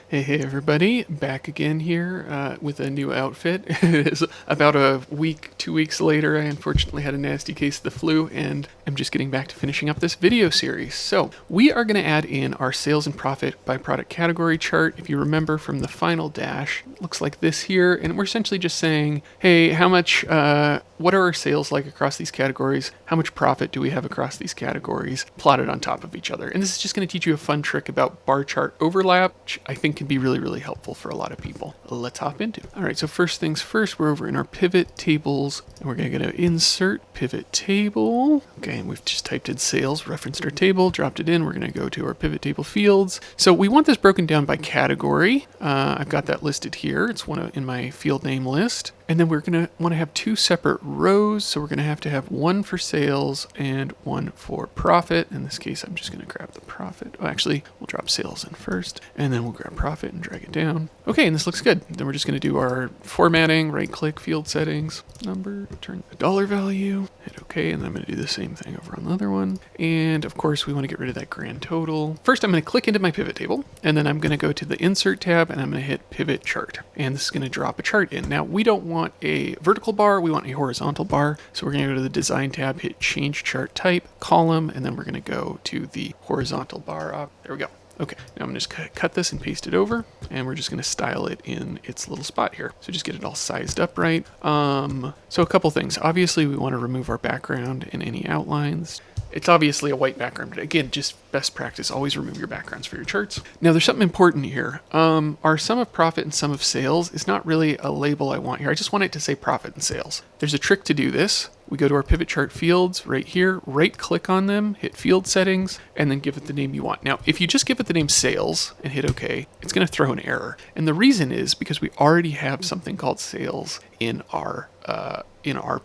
Hey everybody, back again here with a new outfit. It is about a week, 2 weeks later. I unfortunately had a nasty case of the flu and I'm just getting back to finishing up this video series. So we are going to add in our sales and profit by product category chart. If you remember from the final dash, it looks like this here. And we're essentially just saying, hey, how much, what are our sales like across these categories? How much profit do we have across these categories plotted on top of each other? And this is just going to teach you a fun trick about bar chart overlap, which I think can be really, really helpful for a lot of people. Let's hop into it. All right, so first things first, we're over in our pivot tables and we're going to go to insert pivot table. Okay, and we've just typed in sales, referenced our table, dropped it in. We're going to go to our pivot table fields. So we want this broken down by category. I've got that listed here. It's in my field name list. And then we're going to want to have two separate rows. So we're going to have one for sales and one for profit. In this case, I'm just going to grab the profit. Oh, actually, we'll drop sales in first, and then we'll grab profit and drag it down. Okay, and this looks good. Then we're just going to do our formatting, right-click, field settings, number, turn the dollar value, hit OK, and then I'm going to do the same thing over on the other one. And of course, we want to get rid of that grand total. First, I'm going to click into my pivot table, and then I'm going to go to the Insert tab, and I'm going to hit Pivot Chart. And this is going to drop a chart in. Now, we don't want a vertical bar, we want a horizontal bar. So we're going to go to the Design tab, hit Change Chart Type, Column, and then we're going to go to the horizontal bar. There we go. Okay, now I'm just going to cut this and paste it over, and we're just going to style it in its little spot here. So just get it all sized up right. So a couple things. Obviously, we want to remove our background and any outlines. It's obviously a white background, but again, just best practice, always remove your backgrounds for your charts. Now, there's something important here. Our sum of profit and sum of sales is not really a label I want here. I just want it to say profit and sales. There's a trick to do this. We go to our pivot chart fields right here, right click on them, hit field settings, and then give it the name you want. Now, if you just give it the name sales and hit OK, it's going to throw an error. And the reason is because we already have something called sales in our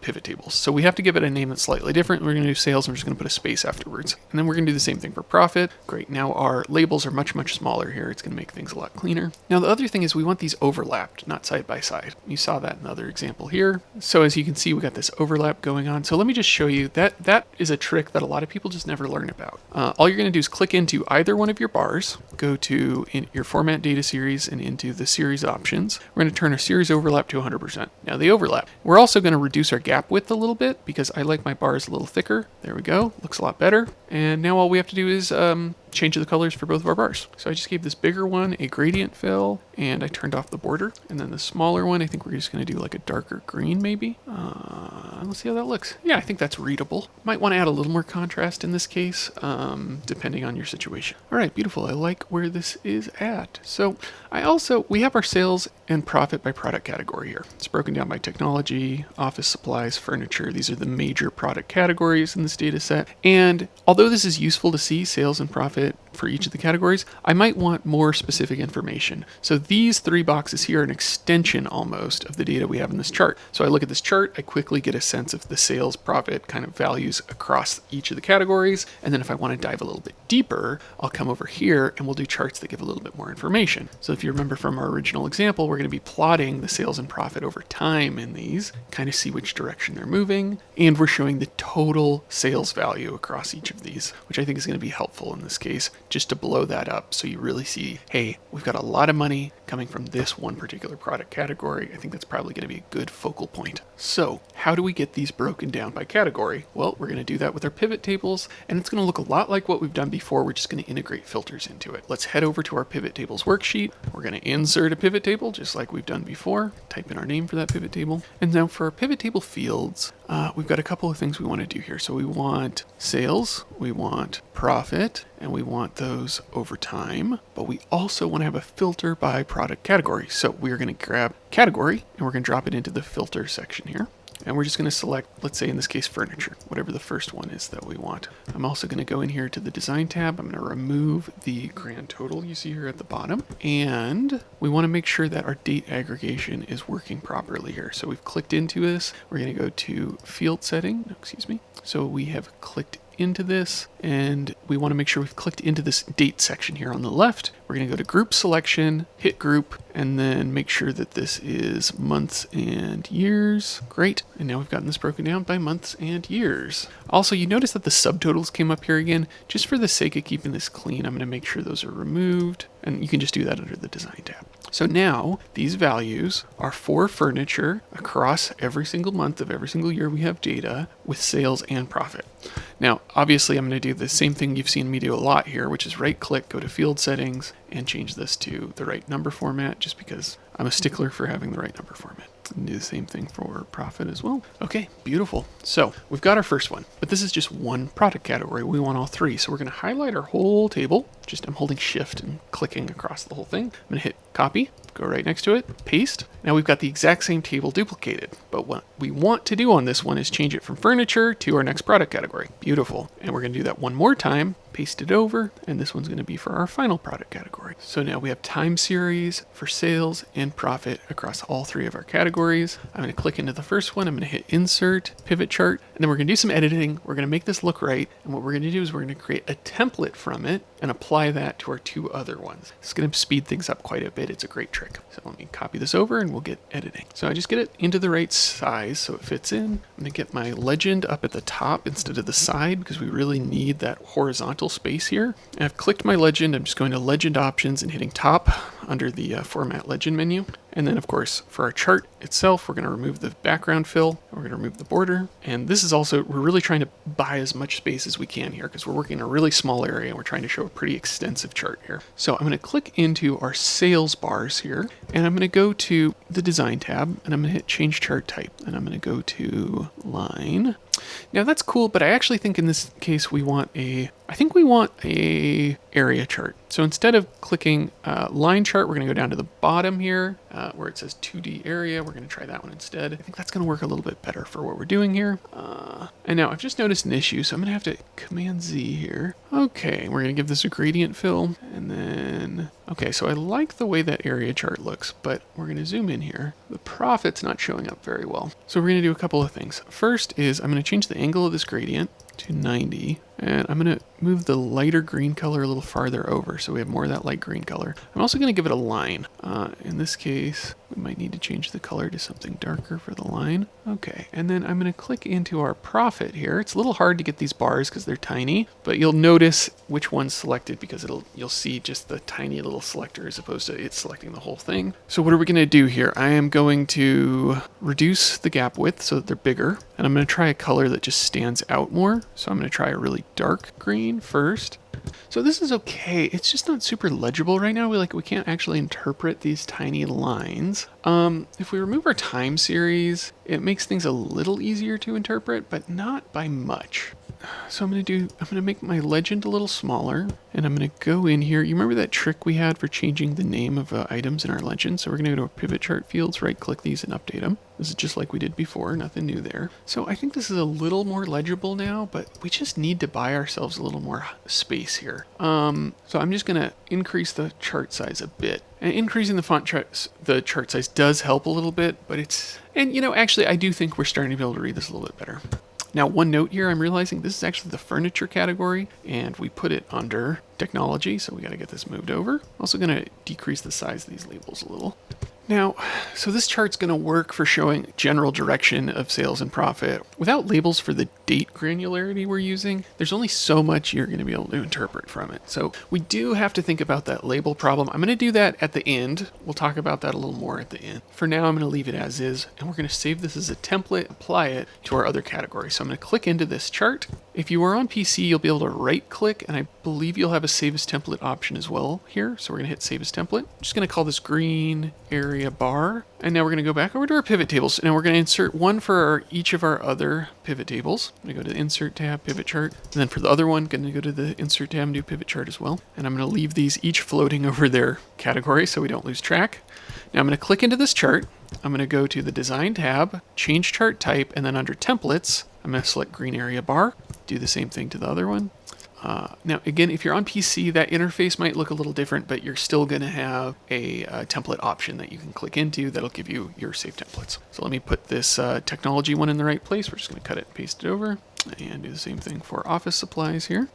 pivot tables. So we have to give it a name that's slightly different. We're going to do sales, and we're just going to put a space afterwards. And then we're going to do the same thing for profit. Great. Now our labels are much, much smaller here. It's going to make things a lot cleaner. Now the other thing is we want these overlapped, not side by side. You saw that in the other example here. So as you can see, we got this overlap going on. So let me just show you that is a trick that a lot of people just never learn about. All you're going to do is click into either one of your bars, go to your format data series and into the series options. We're going to turn our series overlap to 100%. Now the overlap. We're also going to reduce our gap width a little bit because I like my bars a little thicker. There we go. Looks a lot better. And now all we have to do is change the colors for both of our bars. So I just gave this bigger one a gradient fill, and I turned off the border. And then the smaller one, I think we're just going to do like a darker green maybe. Let's see how that looks. Yeah, I think that's readable. Might want to add a little more contrast in this case, depending on your situation. All right, beautiful. I like where this is at. So we have our sales and profit by product category here. It's broken down by technology, office supplies, furniture. These are the major product categories in this data set. And although this is useful to see sales and profit for each of the categories, I might want more specific information. So these three boxes here are an extension almost of the data we have in this chart. So I look at this chart, I quickly get a sense of the sales profit kind of values across each of the categories. And then if I want to dive a little bit deeper, I'll come over here and we'll do charts that give a little bit more information. So if you remember from our original example, we're going to be plotting the sales and profit over time in these, kind of see which direction they're moving. And we're showing the total sales value across each of these, which I think is going to be helpful in this case, just to blow that up so you really see, hey, we've got a lot of money coming from this one particular product category. I think that's probably going to be a good focal point. So how do we get these broken down by category? Well, we're going to do that with our pivot tables, and it's going to look a lot like what we've done before. We're just going to integrate filters into it. Let's head over to our pivot tables worksheet. We're going to insert a pivot table just like we've done before. Type in our name for that pivot table. And now for our pivot table fields, we've got a couple of things we want to do here. So we want sales, we want profit, and we want those over time, but we also want to have a filter by product category. So we're going to grab category and we're going to drop it into the filter section here. And we're just going to select, let's say in this case, furniture, whatever the first one is that we want. I'm also going to go in here to the design tab. I'm going to remove the grand total you see here at the bottom. And we want to make sure that our date aggregation is working properly here. So we've clicked into this. We're going to go to field setting, So we have clicked into this, and we want to make sure we've clicked into this date section here on the left. We're going to go to group selection, hit group, and then make sure that this is months and years. Great. And now we've gotten this broken down by months and years. Also, you notice that the subtotals came up here again. Just for the sake of keeping this clean, I'm going to make sure those are removed, and you can just do that under the design tab. So now these values are for furniture across every single month of every single year we have data with sales and profit. Now, obviously, I'm going to do the same thing you've seen me do a lot here, which is right click, go to field settings, and change this to the right number format, just because I'm a stickler for having the right number format. And do the same thing for profit as well. Okay, beautiful. So we've got our first one, but this is just one product category. We want all three. So we're going to highlight our whole table. I'm holding shift and clicking across the whole thing. I'm going to hit copy, go right next to it, paste. Now we've got the exact same table duplicated, but what we want to do on this one is change it from furniture to our next product category. Beautiful. And we're going to do that one more time, paste it over, and this one's going to be for our final product category. So now we have time series for sales and profit across all three of our categories. I'm going to click into the first one. I'm going to hit insert, pivot chart, and then we're going to do some editing. We're going to make this look right. And what we're going to do is we're going to create a template from it and apply that to our two other ones. It's going to speed things up quite a bit. It's a great trick. So let me copy this over and we'll get editing. So I just get it into the right size so it fits in. I'm going to get my legend up at the top instead of the side because we really need that horizontal space here. And I've clicked my legend. I'm just going to legend options and hitting top under the format legend menu. And then of course for our chart itself, we're going to remove the background fill. We're going to remove the border. And this is also, we're really trying to buy as much space as we can here because we're working in a really small area and we're trying to show a pretty extensive chart here. So I'm going to click into our sales bars here and I'm going to go to the design tab and I'm going to hit change chart type and I'm going to go to line. Now that's cool, but I actually think in this case we want a area chart. So instead of clicking line chart, we're going to go down to the bottom here where it says 2D area. We're going to try that one instead. I think that's going to work a little bit better for what we're doing here. And now I've just noticed an issue, so I'm going to have to Command Z here. Okay, we're going to give this a gradient fill and then, okay, so I like the way that area chart looks, but we're going to zoom in here. The profit's not showing up very well. So we're going to do a couple of things. First is I'm going to change the angle of this gradient to 90. And I'm going to move the lighter green color a little farther over so we have more of that light green color. I'm also going to give it a line. In this case, we might need to change the color to something darker for the line. Okay, and then I'm going to click into our profit here. It's a little hard to get these bars because they're tiny, but you'll notice which one's selected because you'll see just the tiny little selector as opposed to it selecting the whole thing. So what are we going to do here? I am going to reduce the gap width so that they're bigger, and I'm going to try a color that just stands out more. So I'm going to try a really dark green first. So this is okay. It's just not super legible right now. We can't actually interpret these tiny lines. If we remove our time series, it makes things a little easier to interpret, but not by much. So I'm going to make my legend a little smaller and I'm going to go in here. You remember that trick we had for changing the name of items in our legend? So we're going to go to our pivot chart fields, right click these and update them. This is just like we did before, nothing new there. So I think this is a little more legible now, but we just need to buy ourselves a little more space here. So I'm just going to increase the chart size a bit. And increasing the chart size does help a little bit, but actually I do think we're starting to be able to read this a little bit better. Now, one note here, I'm realizing this is actually the furniture category, and we put it under technology, so we got to get this moved over. Also going to decrease the size of these labels a little. Now, so this chart's going to work for showing general direction of sales and profit. Without labels for the date granularity we're using, there's only so much you're going to be able to interpret from it. So we do have to think about that label problem. I'm going to do that at the end. We'll talk about that a little more at the end. For now, I'm going to leave it as is, and we're going to save this as a template, apply it to our other category. So I'm going to click into this chart. If you are on PC, you'll be able to right click, and I believe you'll have a save as template option as well here. So we're going to hit save as template. I'm just going to call this green area bar. And now we're going to go back over to our pivot tables. And now we're going to insert one for each of our other pivot tables. I'm going to go to the insert tab, pivot chart. And then for the other one, I'm going to go to the insert tab and do pivot chart as well. And I'm going to leave these each floating over their category so we don't lose track. Now I'm going to click into this chart. I'm going to go to the design tab, change chart type, and then under templates, I'm going to select green area bar. Do the same thing to the other one. Now, again, if you're on PC, that interface might look a little different, but you're still going to have a template option that you can click into that'll give you your saved templates. So let me put this technology one in the right place. We're just going to cut it and paste it over. And do the same thing for office supplies here.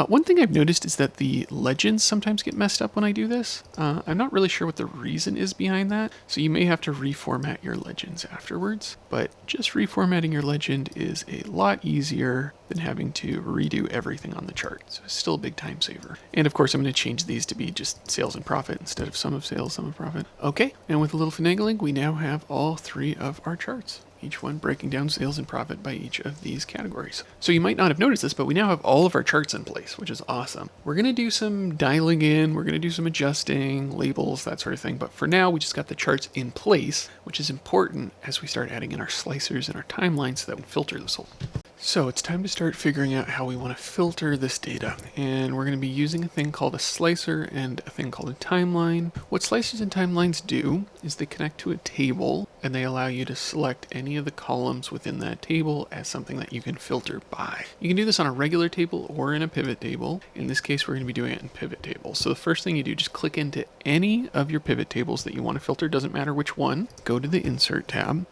One thing I've noticed is that the legends sometimes get messed up when I do this. I'm not really sure what the reason is behind that, so you may have to reformat your legends afterwards. But just reformatting your legend is a lot easier than having to redo everything on the chart. So it's still a big time saver. And of course, I'm going to change these to be just sales and profit instead of sum of sales, sum of profit. Okay, and with a little finagling, we now have all 3 of our charts, each one breaking down sales and profit by each of these categories. So you might not have noticed this, but we now have all of our charts in place, which is awesome. We're going to do some dialing in, we're going to do some adjusting, labels, that sort of thing. But for now, we just got the charts in place, which is important as we start adding in our slicers and our timelines so that we filter this whole. So it's time to start figuring out how we want to filter this data. And we're going to be using a thing called a slicer and a thing called a timeline. What slicers and timelines do is they connect to a table and they allow you to select any of the columns within that table as something that you can filter by. You can do this on a regular table or in a pivot table. In this case, we're going to be doing it in pivot tables. So the first thing you do, just click into any of your pivot tables that you want to filter. Doesn't matter which one. Go to the Insert tab.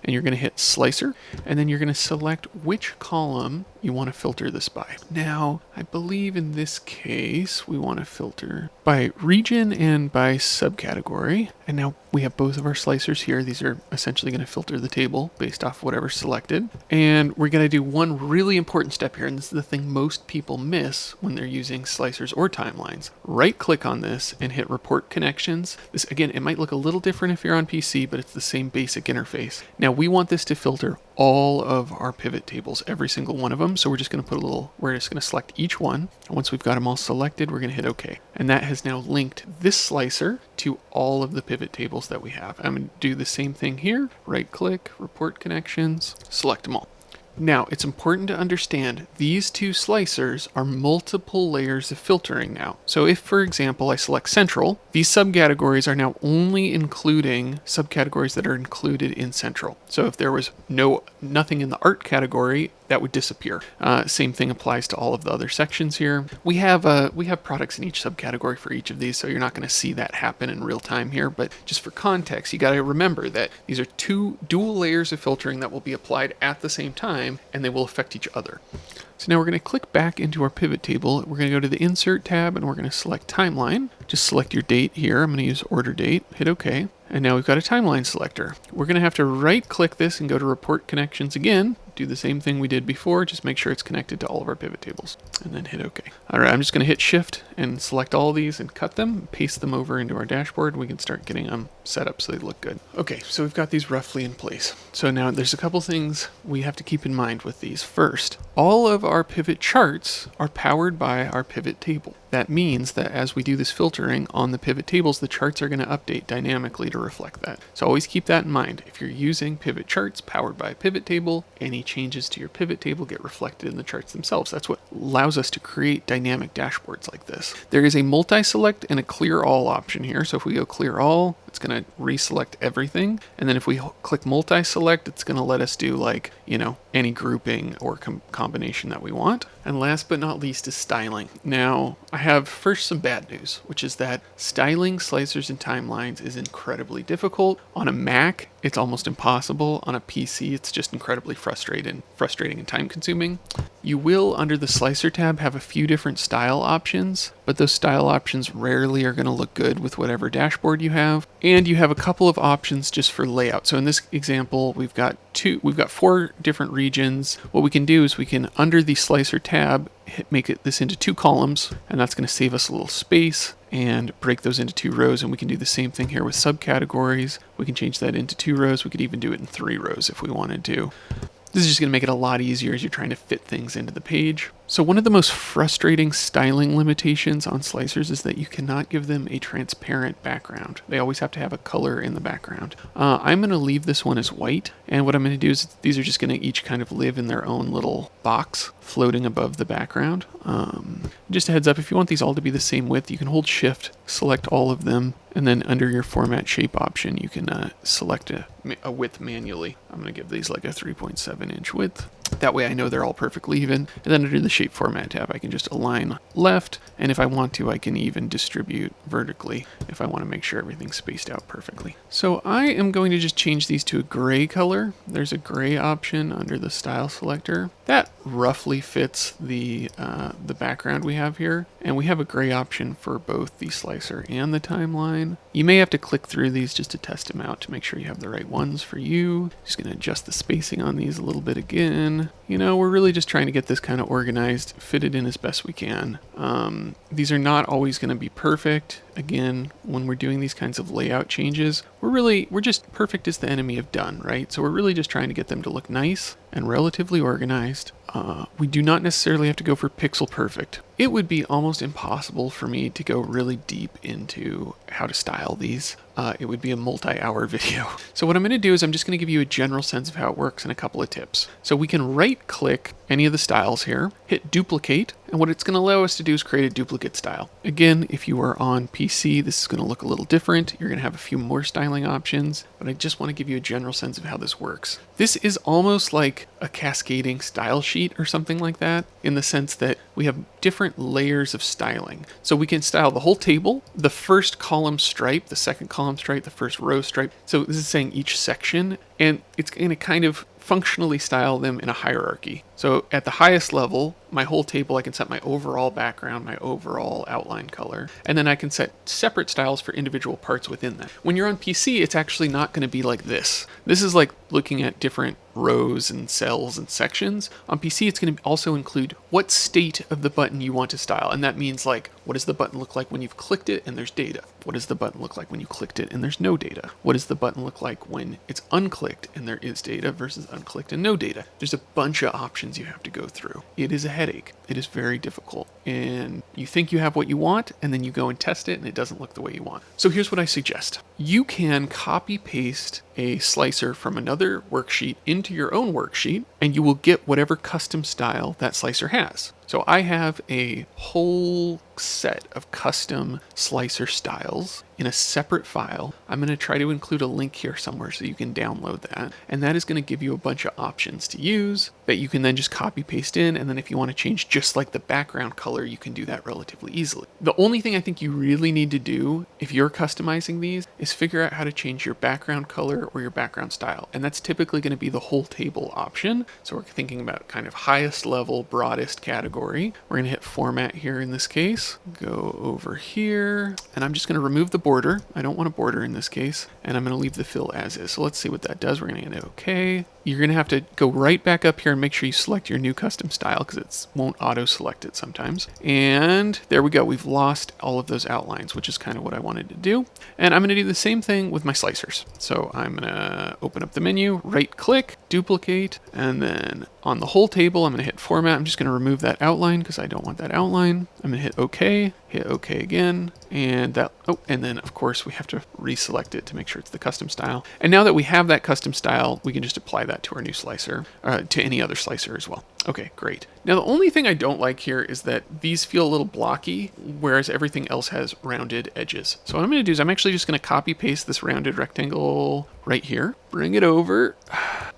And you're going to hit Slicer, and then you're going to select which column you want to filter this by. Now, I believe in this case, we want to filter by region and by subcategory. And now we have both of our slicers here. These are essentially going to filter the table based off whatever's selected. And we're going to do one really important step here, and this is the thing most people miss when they're using slicers or timelines. Right-click on this and hit Report Connections. This, again, it might look a little different if you're on PC, but it's the same basic interface. Now, we want this to filter all of our pivot tables, every single one of them. So we're just going to we're just going to select each one. And once we've got them all selected, we're going to hit OK. And that has now linked this slicer to all of the pivot tables that we have. I'm going to do the same thing here. Right click, report connections, select them all. Now, it's important to understand these 2 slicers are multiple layers of filtering now. So if, for example, I select Central, these subcategories are now only including subcategories that are included in Central. So if there was nothing in the art category, that would disappear. Same thing applies to all of the other sections here. We have products in each subcategory for each of these, so you're not going to see that happen in real time here. But just for context, you got to remember that these are 2 dual layers of filtering that will be applied at the same time, and they will affect each other. So now we're going to click back into our pivot table. We're going to go to the Insert tab, and we're going to select Timeline. Just select your date here. I'm going to use Order Date. Hit OK. And now we've got a timeline selector. We're going to have to right-click this and go to Report Connections again. Do the same thing we did before, just make sure it's connected to all of our pivot tables, and then hit OK. All right, I'm just going to hit Shift and select all these and cut them, paste them over into our dashboard. We can start getting them set up so they look good. Okay, so we've got these roughly in place. So now there's a couple things we have to keep in mind with these. First, all of our pivot charts are powered by our pivot table. That means that as we do this filtering on the pivot tables, the charts are going to update dynamically to reflect that. So always keep that in mind. If you're using pivot charts powered by a pivot table, any changes to your pivot table get reflected in the charts themselves. That's what allows us to create dynamic dashboards like this. There is a multi-select and a clear all option here. So if we go clear all, it's going to reselect everything. And then if we click multi-select, it's going to let us do any grouping or combination that we want. And last but not least is styling. Now, I have first some bad news, which is that styling slicers and timelines is incredibly difficult. On a Mac, it's almost impossible. On a PC, it's just incredibly frustrating and time consuming. You will, under the slicer tab, have a few different style options, but those style options rarely are going to look good with whatever dashboard you have. And you have a couple of options just for layout. So in this example, we've got 4 different regions. What we can do is we can, under the slicer tab, make this into 2 columns, and that's going to save us a little space and break those into 2 rows. And we can do the same thing here with subcategories. We can change that into 2 rows. We could even do it in 3 rows if we wanted to. This is just going to make it a lot easier as you're trying to fit things into the page. So one of the most frustrating styling limitations on slicers is that you cannot give them a transparent background. They always have to have a color in the background. I'm going to leave this one as white, and what I'm going to do is these are just going to each kind of live in their own little box floating above the background. Just a heads up, if you want these all to be the same width, you can hold Shift, select all of them, and then under your Format Shape option, you can select a width manually. I'm going to give these like a 3.7 inch width. That way I know they're all perfectly even. And then under the shape format tab, I can just align left. And if I want to, I can even distribute vertically if I want to make sure everything's spaced out perfectly. So I am going to just change these to a gray color. There's a gray option under the style selector. That roughly fits the background we have here. And we have a gray option for both the slicer and the timeline. You may have to click through these just to test them out to make sure you have the right ones for you. Just going to adjust the spacing on these a little bit again. You know, we're really just trying to get this kind of organized, fit it in as best we can. These are not always going to be perfect. Again, when we're doing these kinds of layout changes, we're just perfect is the enemy of done, right? So we're really just trying to get them to look nice and relatively organized. We do not necessarily have to go for pixel perfect. It would be almost impossible for me to go really deep into how to style these. It would be a multi-hour video. So what I'm going to do is I'm just going to give you a general sense of how it works and a couple of tips. So we can right click any of the styles here, hit duplicate, and what it's going to allow us to do is create a duplicate style. Again, if you are on PC, this is going to look a little different. You're going to have a few more styling options, but I just want to give you a general sense of how this works. This is almost like a cascading style sheet or something like that, in the sense that we have different layers of styling. So we can style the whole table, the first column stripe, the second column stripe, the first row stripe. So this is saying each section, and it's going to kind of functionally style them in a hierarchy. So at the highest level, my whole table, I can set my overall background, my overall outline color, and then I can set separate styles for individual parts within that. When you're on PC, it's actually not going to be like this. This is like looking at different rows and cells and sections. On PC, it's going to also include what state of the button you want to style. And that means like, what does the button look like when you've clicked it and there's data? What does the button look like when you clicked it and there's no data? What does the button look like when it's unclicked and there is data versus unclicked and no data? There's a bunch of options you have to go through. It is a headache. It is very difficult. And you think you have what you want, and then you go and test it and it doesn't look the way you want. So here's what I suggest. You can copy paste a slicer from another worksheet into your own worksheet, and you will get whatever custom style that slicer has. So I have a whole set of custom slicer styles in a separate file. I'm going to try to include a link here somewhere so you can download that. And that is going to give you a bunch of options to use that you can then just copy paste in. And then if you want to change just like the background color, you can do that relatively easily. The only thing I think you really need to do if you're customizing these is figure out how to change your background color or your background style. And that's typically going to be the whole table option. So we're thinking about kind of highest level, broadest category. We're going to hit format here in this case, go over here, and I'm just going to remove the border. I don't want a border in this case, and I'm going to leave the fill as is. So let's see what that does. We're going to hit OK. You're going to have to go right back up here and make sure you select your new custom style because it won't auto select it sometimes. And there we go. We've lost all of those outlines, which is kind of what I wanted to do. And I'm going to do the same thing with my slicers. So I'm going to open up the menu, right click, duplicate, and then on the whole table, I'm going to hit format. I'm just going to remove that outline because I don't want that outline. I'm going to hit OK, hit OK again, and that, oh, and then of course we have to reselect it to make sure it's the custom style. And now that we have that custom style, we can just apply that to our new slicer, to any other slicer as well. Okay, great. Now the only thing I don't like here is that these feel a little blocky, whereas everything else has rounded edges. So what I'm going to do is I'm actually just going to copy paste this rounded rectangle right here, bring it over,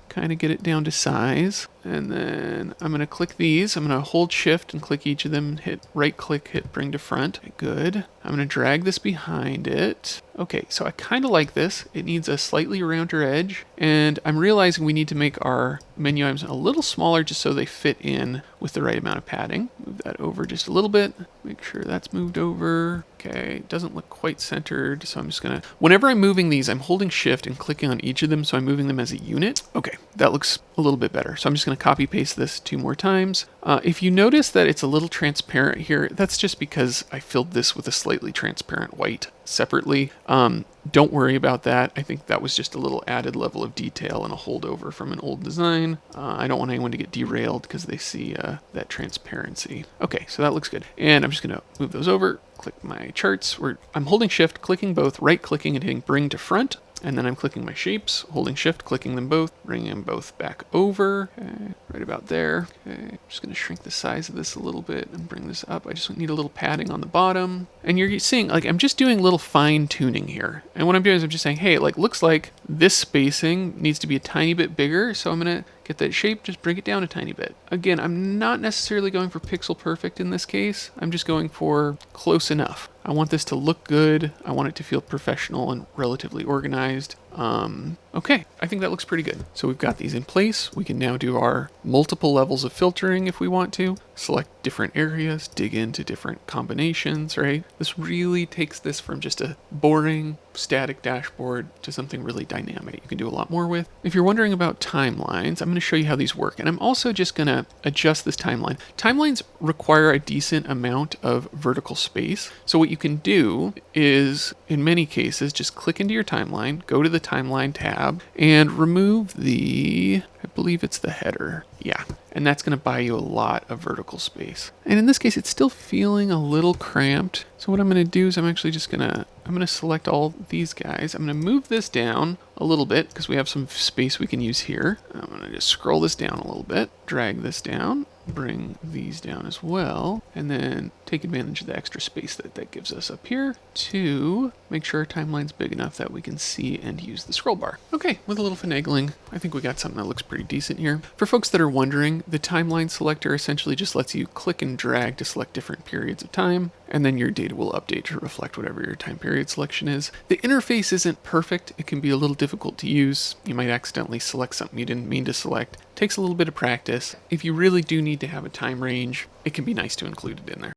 kind of get it down to size. And then I'm going to click these. I'm going to hold shift and click each of them, hit right click, hit bring to front. Okay, good. I'm going to drag this behind it. Okay, so I kind of like this. It needs a slightly rounder edge. And I'm realizing we need to make our menu items a little smaller just so they fit in with the right amount of padding. Move that over just a little bit. Make sure that's moved over. Okay, it doesn't look quite centered. So I'm just going to, whenever I'm moving these, I'm holding shift and clicking on each of them. So I'm moving them as a unit. Okay, that looks a little bit better. So I'm just going to copy paste this 2 more times. If you notice that it's a little transparent here, that's just because I filled this with a slightly transparent white separately. Don't worry about that. I think that was just a little added level of detail and a holdover from an old design. I don't want anyone to get derailed because they see that transparency. Okay, so that looks good. And I'm just going to move those over, click my charts. I'm holding shift, clicking both, right clicking and hitting bring to front. And then I'm clicking my shapes, holding shift, clicking them both, bringing them both back over, okay, right about there. Okay, I'm just gonna shrink the size of this a little bit and bring this up. I just need a little padding on the bottom. And you're seeing, like, I'm just doing a little fine tuning here. And what I'm doing is I'm just saying, hey, like, looks like this spacing needs to be a tiny bit bigger. So I'm gonna get that shape, just bring it down a tiny bit. Again, I'm not necessarily going for pixel perfect in this case. I'm just going for close enough. I want this to look good. I want it to feel professional and relatively organized. Okay, I think that looks pretty good. So we've got these in place. We can now do our multiple levels of filtering if we want to. Select different areas, dig into different combinations, right? This really takes this from just a boring static dashboard to something really dynamic you can do a lot more with. If you're wondering about timelines, I'm going to show you how these work. And I'm also just going to adjust this timeline. Timelines require a decent amount of vertical space. So what you can do is, in many cases, just click into your timeline, go to the timeline tab, and remove I believe it's the header. Yeah, and that's going to buy you a lot of vertical space. And in this case, it's still feeling a little cramped. So what I'm going to do is I'm actually just I'm going to select all these guys. I'm going to move this down a little bit because we have some space we can use here. I'm going to just scroll this down a little bit, drag this down, bring these down as well, and then take advantage of the extra space that gives us up here to make sure our timeline's big enough that we can see and use the scroll bar. Okay, with a little finagling, I think we got something that looks pretty decent here. For folks that are wondering, the timeline selector essentially just lets you click and drag to select different periods of time, and then your data will update to reflect whatever your time period selection is. The interface isn't perfect. It can be a little difficult to use. You might accidentally select something you didn't mean to select. It takes a little bit of practice. If you really do need to have a time range, it can be nice to include it in there.